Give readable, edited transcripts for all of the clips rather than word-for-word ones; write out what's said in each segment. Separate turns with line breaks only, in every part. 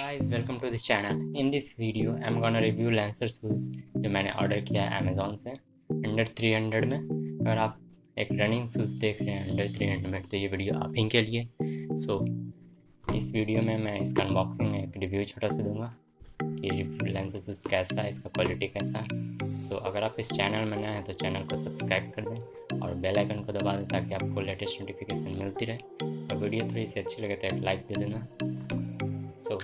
guys, welcome to this channel. In this video I'm gonna review Lancer shoes जो मैंने order किया है Amazon से अंडर 300 में। अगर आप एक रनिंग शूज़ देख रहे हैं अंडर 300 में तो ये वीडियो आप ही के लिए। इस वीडियो में मैं इसका अनबॉक्सिंग एक रिव्यू छोटा सा दूंगा कि Lancer शूज़ कैसा है, इसका क्वालिटी कैसा है। अगर आप इस चैनल में नए हैं तो चैनल को सब्सक्राइब कर दें और बेल आइकन को दबा दें ताकि आपको लेटेस्ट नोटिफिकेशन मिलती रहे। और वीडियो थोड़ी सी अच्छी लगे तो एक लाइक दे देना। So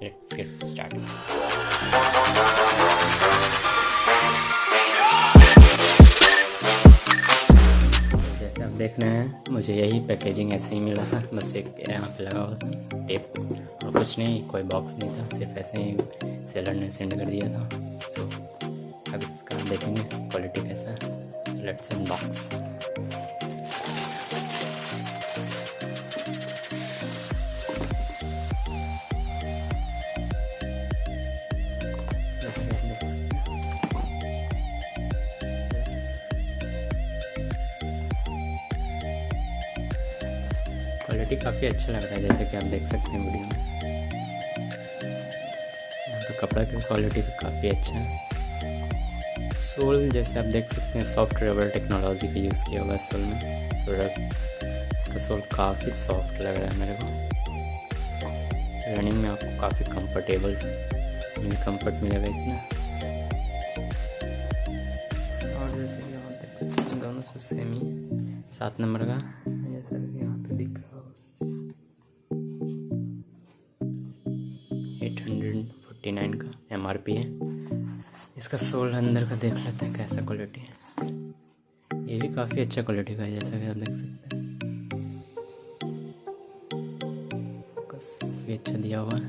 let's get started. जैसे आप देख रहे हैं मुझे यही पैकेजिंग ऐसे ही मिला था, बस एक यहाँ पे लगा हुआ था टेप और कुछ नहीं, कोई बॉक्स नहीं था, सिर्फ ऐसे ही सेलर ने सेंड कर दिया था। अब इसका देखेंगे क्वालिटी कैसा है। Let's unbox. क्वालिटी काफ़ी अच्छा लग रहा है, जैसे कि आप देख सकते हैं वीडियो में। यहाँ तो कपड़ा की क्वालिटी भी काफ़ी अच्छा है। सोल जैसे आप देख सकते हैं सॉफ्ट रबर टेक्नोलॉजी का यूज़ किया हुआ है सोल में। इसका सोल काफ़ी सॉफ्ट लग रहा है मेरे को। रनिंग में आपको काफ़ी कंफर्टेबल कंफर्ट मिलेगा इसमें। और जैसे कि आप देख सकते हैं दोनों से सेम ही 7 नंबर का, जैसा कि यहाँ पे दिख रहा होगा 849 का MRP है। इसका सोल अंदर का देख लेते हैं कैसा क्वालिटी है। ये भी काफ़ी अच्छा क्वालिटी का है, जैसा कि आप देख सकते हैं। बस भी अच्छा दिया हुआ है।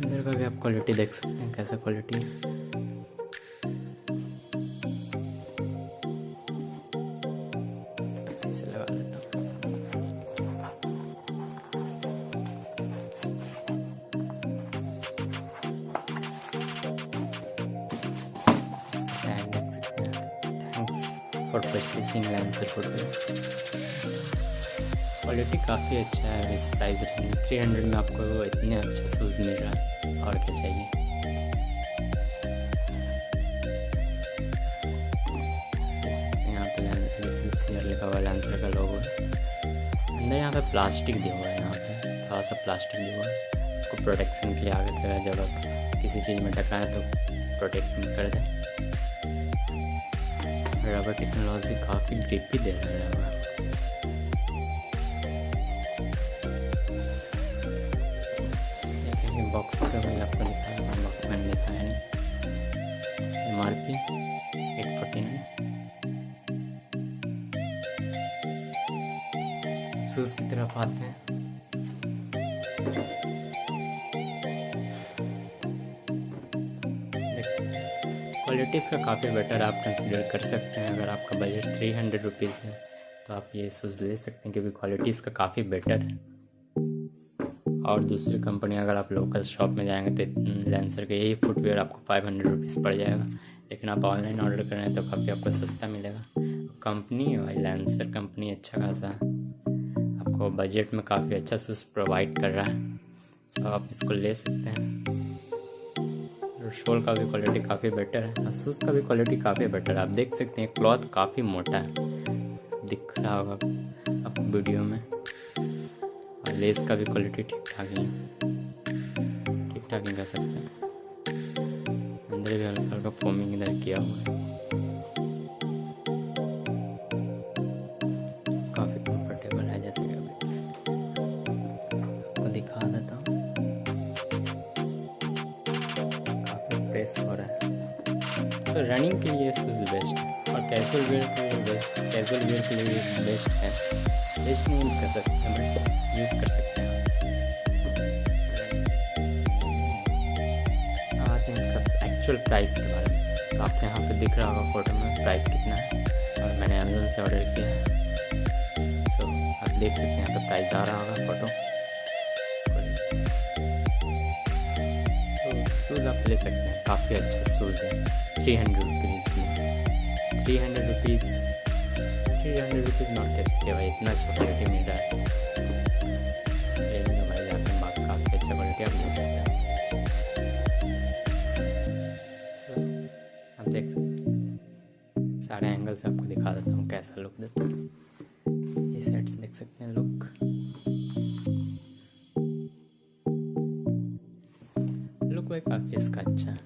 अंदर का भी आप क्वालिटी देख सकते हैं कैसा क्वालिटी है। ऐसे लगा लेता हूँ। टैग देख सकते हैं। Thanks for purchasing Lancer footwear. Quality काफ़ी अच्छा है। इस प्राइस रेंज 300 में आपको इतने अच्छा शूज़ मिल रहा है, और क्या चाहिए। यहाँ पे Lancer लिखा हुआ है, Lancer का लोगो है। अंदर यहाँ पे प्लास्टिक दिया हुआ है, यहाँ पे थोड़ा सा प्लास्टिक दिया हुआ है उसको प्रोटेक्शन के लिए। आगे से जब आप किसी चीज़ में टकराएं तो प्रोटेक्शन कर दें। रबर टेक्नोलॉजी काफ़ी ग्रिप भी दे रहा है। बॉक्स का भी आपको लिखा है, बॉक्स मैंने लिखा है नहीं। MRP 849। शूज़ की तरफ आते हैं। क्वालिटी इसका काफ़ी बेटर आप कंसीडर कर सकते हैं। अगर आपका बजट 300 रुपीज़ है तो आप ये शूज़ ले सकते हैं, क्योंकि क्वालिटी इसका काफ़ी बेटर है। और दूसरी कंपनी अगर आप लोकल शॉप में जाएंगे तो Lancer के यही फुटवेयर आपको 500 रुपीज़ पड़ जाएगा, लेकिन आप ऑनलाइन ऑर्डर कर रहे हैं तो काफ़ी आपको सस्ता मिलेगा। कंपनी है भाई, Lancer कंपनी अच्छा खासा आपको बजट में काफ़ी अच्छा शूज़ प्रोवाइड कर रहा है। आप इसको ले सकते हैं। शोल का भी क्वालिटी काफ़ी बेटर है और शूज़ का भी क्वालिटी काफ़ी बेटर है। आप देख सकते हैं क्लॉथ काफ़ी मोटा है, दिख रहा होगा आप वीडियो में। और लेस का भी क्वालिटी ठीक ठाक ही कह सकते हैं। अंदर भी हल्का हल्का फोमिंग इधर किया हुआ है। काफ़ी कंफर्टेबल है, जैसे कि आपको दिखा देता हूँ। काफ़ी प्रेस हो रहा है। तो रनिंग के लिए शूज़ बेस्ट है और कैजुअल वेयर के लिए बेस्ट है। बेस्ट नहीं कर सकते हैं बट यूज़ कर सकते हैं। आते हैं इसका एक्चुअल प्राइस के बारे में। तो आपको यहाँ पे दिख रहा होगा फोटो में प्राइस कितना है, और मैंने अमेज़न से ऑर्डर किया है। आप देख सकते हैं यहाँ पे प्राइस आ रहा होगा फोटो। शूज़ आप ले सकते हैं, काफ़ी अच्छे शूज़ हैं 300 रुपीज़ में। ₹300 नॉट सकते भाई, इतना अच्छा क्वालिटी मिल रहा है। ले लो भाई, आपके पास काफ़ी अच्छा क्वालिटी आप ले सकते हैं। आप देख सकते हैं, सारे एंगल से आपको दिखा देता हूँ कैसा लुक देता है। ये सेट्स देख सकते हैं, लुक भाई काफ़ी इसका अच्छा है।